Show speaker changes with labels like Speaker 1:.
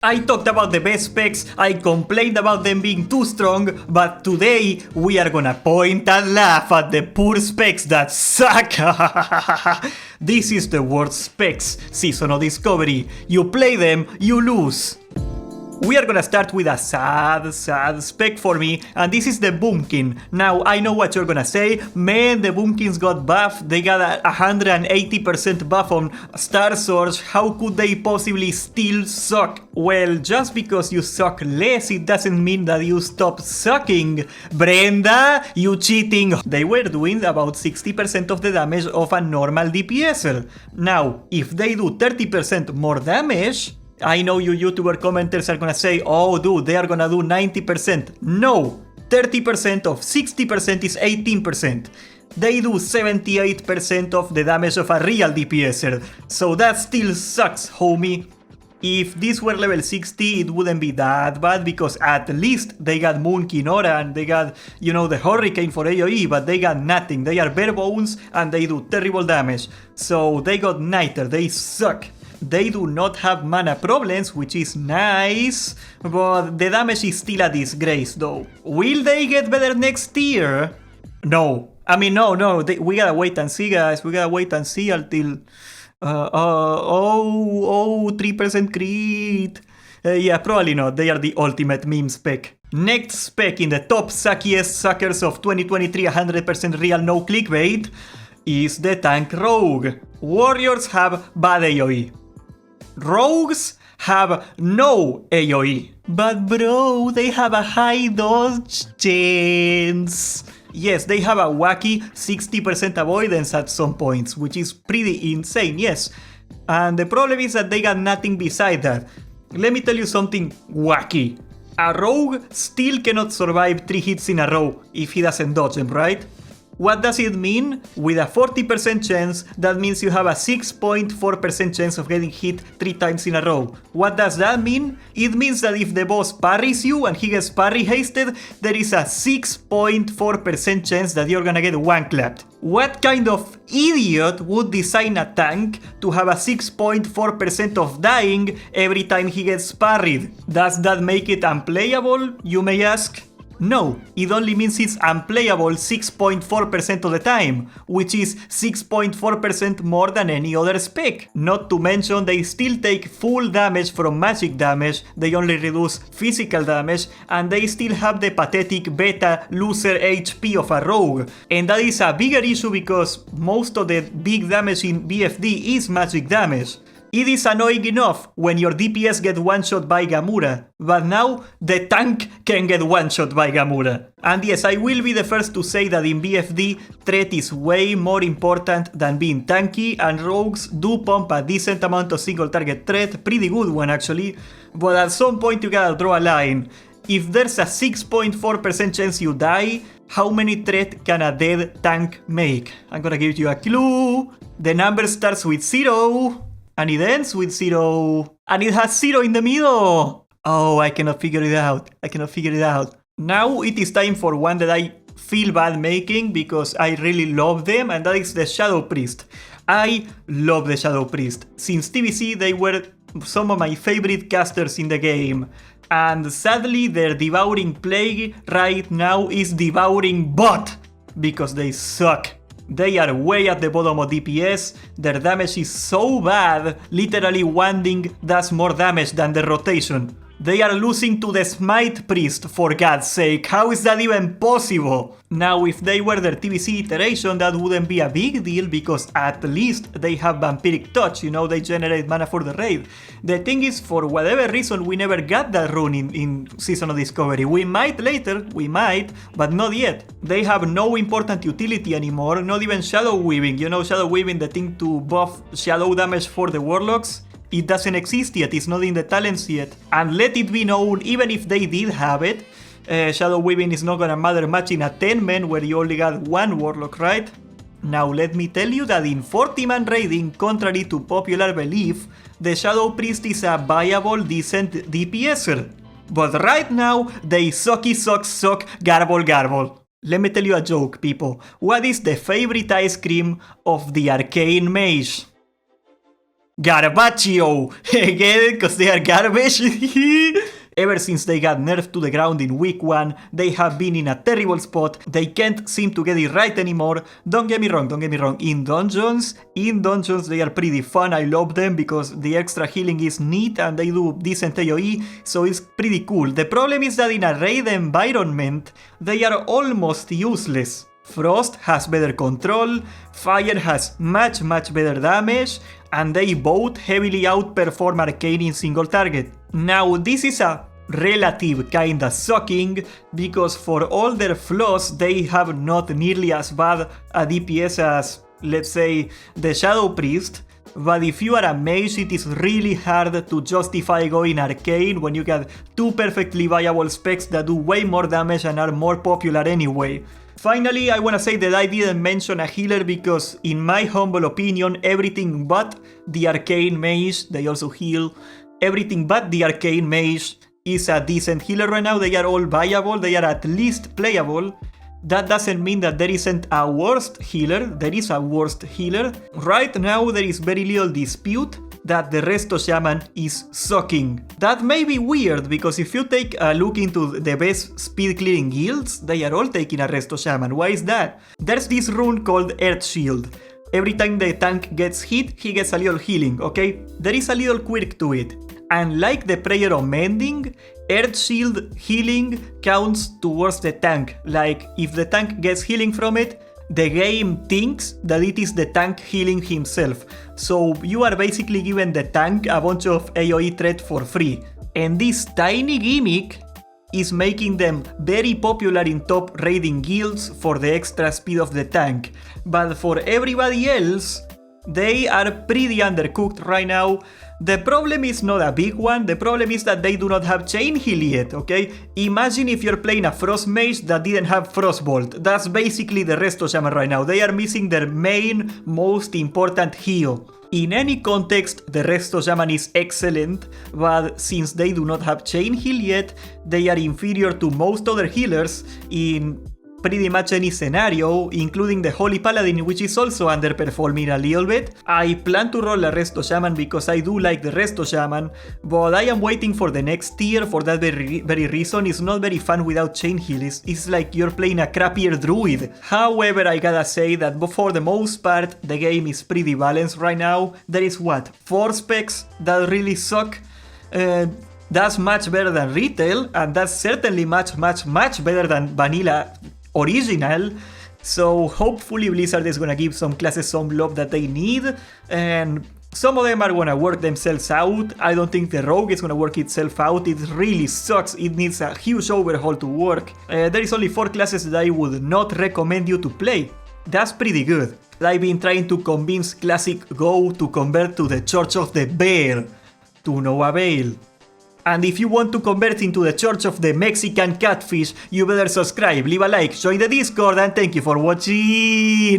Speaker 1: I talked about the best specs, I complained about them being too strong, but today we are gonna point and laugh at the poor specs that suck. This is the worst specs, Season of Discovery. You play them, you lose. We are gonna start with a sad spec for me, and this is the Boomkin. Now, I know what you're gonna say, man, the Boomkins got buffed, they got a 180% buff on Star Surge, how could they possibly still suck? Well, just because you suck less, it doesn't mean that you stop sucking. Brenda, you cheating! They were doing about 60% of the damage of a normal DPSer. Now, if they do 30% more damage, I know you YouTuber commenters are gonna say, oh dude, they are gonna do 90%. No! 30% of 60% is 18%. They do 78% of the damage of a real DPSer. So that still sucks, homie. If this were level 60, it wouldn't be that bad because at least they got Boomkin Aura and they got, you know, the Hurricane for AoE, but they got nothing. They are bare bones and they do terrible damage. So they got Niter, they suck. They do not have mana problems, which is nice, but the damage is still a disgrace though. Will they get better next year? No. I mean, no, we gotta wait and see, guys. We gotta wait and see until... 3% crit. Yeah, probably not. They are the ultimate meme spec. Next spec in the top suckiest suckers of 2023, 100% real, no clickbait, is the tank rogue. Warriors have bad AoE. Rogues have no AoE. But bro, they have a high dodge chance. Yes, they have a wacky 60% avoidance at some points, which is pretty insane, yes. And the problem is that they got nothing beside that. Let me tell you something wacky. A rogue still cannot survive 3 hits in a row if he doesn't dodge them, right? What does it mean? With a 40% chance, that means you have a 6.4% chance of getting hit 3 times in a row. What does that mean? It means that if the boss parries you and he gets parry hasted, there is a 6.4% chance that you're gonna get one-clapped. What kind of idiot would design a tank to have a 6.4% of dying every time he gets parried? Does that make it unplayable, you may ask? No, it only means it's unplayable 6.4% of the time, which is 6.4% more than any other spec. Not to mention they still take full damage from magic damage, they only reduce physical damage, and they still have the pathetic beta loser HP of a rogue. And that is a bigger issue because most of the big damage in BFD is magic damage. It is annoying enough when your DPS get one-shot by Gamura, but now the tank can get one-shot by Gamura. And yes, I will be the first to say that in BFD, threat is way more important than being tanky, and rogues do pump a decent amount of single target threat, pretty good one actually, but at some point you gotta draw a line. If there's a 6.4% chance you die, how many threat can a dead tank make? I'm gonna give you a clue. The number starts with 0. And it ends with 0. And it has 0 in the middle. Oh, I cannot figure it out. Now it is time for one that I feel bad making because I really love them, and that is the Shadow Priest. I love the Shadow Priest. Since TBC, they were some of my favorite casters in the game. And sadly, their Devouring Plague right now is Devouring Bot because they suck. They are way at the bottom of DPS, their damage is so bad, literally one ding does more damage than the rotation. They are losing to the Smite Priest, for God's sake, how is that even possible? Now if they were their TBC iteration, that wouldn't be a big deal because at least they have Vampiric Touch, you know, they generate mana for the raid. The thing is, for whatever reason, we never got that rune in Season of Discovery. We might later, but not yet. They have no important utility anymore, not even Shadow Weaving, you know, Shadow Weaving, the thing to buff shadow damage for the Warlocks. It doesn't exist yet, it's not in the talents yet. And let it be known, even if they did have it, Shadow Weaving is not gonna matter much in a 10-man where you only got one Warlock, right? Now let me tell you that in 40-man raiding, contrary to popular belief, the Shadow Priest is a viable, decent DPSer. But right now, they sucky suck, garble. Let me tell you a joke, people. What is the favorite ice cream of the Arcane Mage? Garbaccio! Again, because they are garbage. Ever since they got nerfed to the ground in week 1, they have been in a terrible spot. They can't seem to get it right anymore. Don't get me wrong. In dungeons, they are pretty fun. I love them because the extra healing is neat and they do decent AoE, so it's pretty cool. The problem is that in a raid environment, they are almost useless. Frost has better control, Fire has much better damage, and they both heavily outperform Arcane in single target. Now this is a relative kinda sucking, because for all their flaws they have not nearly as bad a DPS as, let's say, the Shadow Priest. But if you are a mage, it is really hard to justify going Arcane when you get two perfectly viable specs that do way more damage and are more popular anyway. Finally, I wanna say that I didn't mention a healer because, in my humble opinion, everything but the Arcane Mage, they also heal, everything but the Arcane Mage is a decent healer right now. They are all viable, they are at least playable. That doesn't mean that there isn't a worst healer, there is a worst healer. Right now there is very little dispute that the Resto Shaman is sucking. That may be weird, because if you take a look into the best speed clearing guilds, they are all taking a Resto Shaman. Why is that? There's this rune called Earth Shield. Every time the tank gets hit, he gets a little healing, okay? There is a little quirk to it. And like the Prayer of Mending, Earth Shield healing counts towards the tank. Like, if the tank gets healing from it, the game thinks that it is the tank healing himself. So you are basically giving the tank a bunch of AoE threat for free. And this tiny gimmick is making them very popular in top raiding guilds for the extra speed of the tank. But for everybody else, they are pretty undercooked right now. The problem is not a big one, the problem is that they do not have chain heal yet, okay? Imagine if you're playing a Frost Mage that didn't have Frostbolt. That's basically the Resto Shaman right now. They are missing their main, most important heal. In any context, the Resto Shaman is excellent, but since they do not have chain heal yet, they are inferior to most other healers in pretty much any scenario, including the Holy Paladin, which is also underperforming a little bit. I plan to roll a Resto Shaman because I do like the Resto Shaman, but I am waiting for the next tier for that very reason. It's not very fun without chain heal. It's like you're playing a crappier druid. However, I gotta say that for the most part, the game is pretty balanced right now. There is what? 4 specs that really suck? That's much better than retail, and that's certainly much better than vanilla original. So hopefully Blizzard is gonna give some classes some love that they need, and some of them are gonna work themselves out. I don't think the rogue is gonna work itself out. It really sucks. It needs a huge overhaul to work. There is only 4 classes that I would not recommend you to play. That's pretty good. I've been trying to convince Classic Go to convert to the Church of the Bear, to no avail. And if you want to convert into the Church of the Mexican Catfish, you better subscribe, leave a like, join the Discord, and thank you for watching!